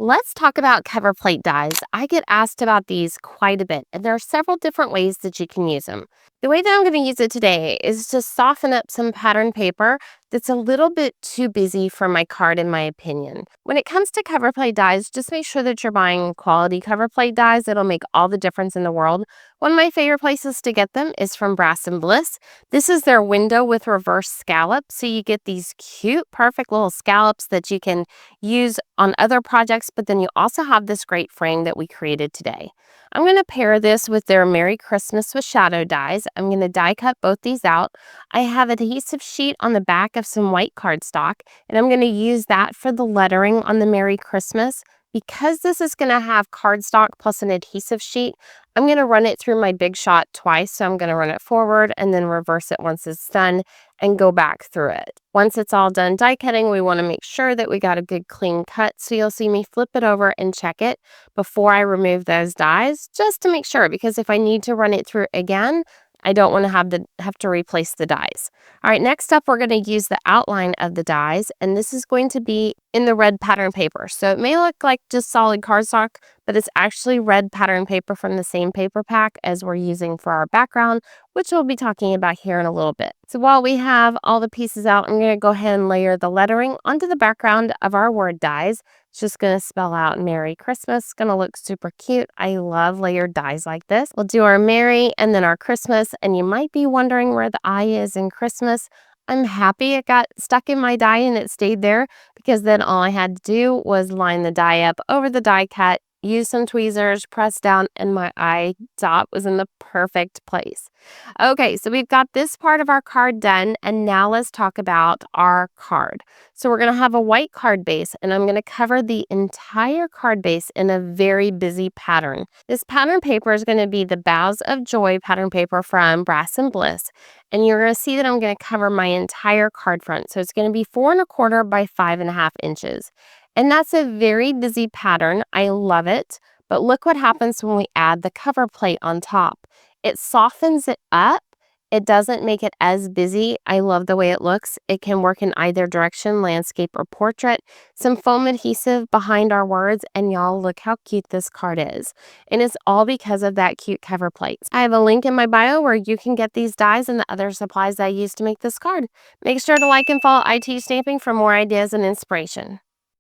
Let's talk about cover plate dies. I get asked about these quite a bit, and there are several different ways that you can use them. The way that I'm going to use it today is to soften up some pattern paper that's a little bit too busy for my card, in my opinion. When it comes to cover plate dies, just make sure that you're buying quality cover plate dies. It'll make all the difference in the world. One of my favorite places to get them is from Brass Bliss. This is their window with reverse scallops. So you get these cute, perfect little scallops that you can use on other projects, but then you also have this great frame that we created today. I'm going to pair this with their Merry Christmas with Shadow dies. I'm going to die cut both these out. I have adhesive sheet on the back of some white cardstock, and I'm going to use that for the lettering on the Merry Christmas. Because this is going to have cardstock plus an adhesive sheet, I'm going to run it through my Big Shot twice. So I'm going to run it forward and then reverse it once it's done and go back through it. Once it's all done die cutting, we want to make sure that we got a good clean cut. So you'll see me flip it over and check it before I remove those dies, just to make sure, because if I need to run it through again, I don't want to have to replace the dies. All right, next up, we're going to use the outline of the dies, and this is going to be in the red pattern paper. So it may look like just solid cardstock, but it's actually red pattern paper from the same paper pack as we're using for our background, which we'll be talking about here in a little bit. So while we have all the pieces out, I'm going to go ahead and layer the lettering onto the background of our word dies. It's just going to spell out Merry Christmas. It's going to look super cute. I love layered dies like this. We'll do our Merry and then our Christmas, and you might be wondering where the I is in Christmas. I'm happy it got stuck in my die and it stayed there, because then all I had to do was line the die up over the die cut, use some tweezers, press down, and my eye dot was in the perfect place. Okay, so we've got this part of our card done, and now let's talk about our card. So we're going to have a white card base, and I'm going to cover the entire card base in a very busy pattern. This pattern paper is going to be the Boughs of Joy pattern paper from Brass Bliss, and you're going to see that I'm going to cover my entire card front. So it's going to be 4¼ by 5½ inches. And that's a very busy pattern. I love it. But look what happens when we add the cover plate on top. It softens it up. It doesn't make it as busy. I love the way it looks. It can work in either direction, landscape or portrait. Some foam adhesive behind our words, and y'all, look how cute this card is. And it's all because of that cute cover plate. I have a link in my bio where you can get these dies and the other supplies I used to make this card. Make sure to like and follow IT Stamping for more ideas and inspiration.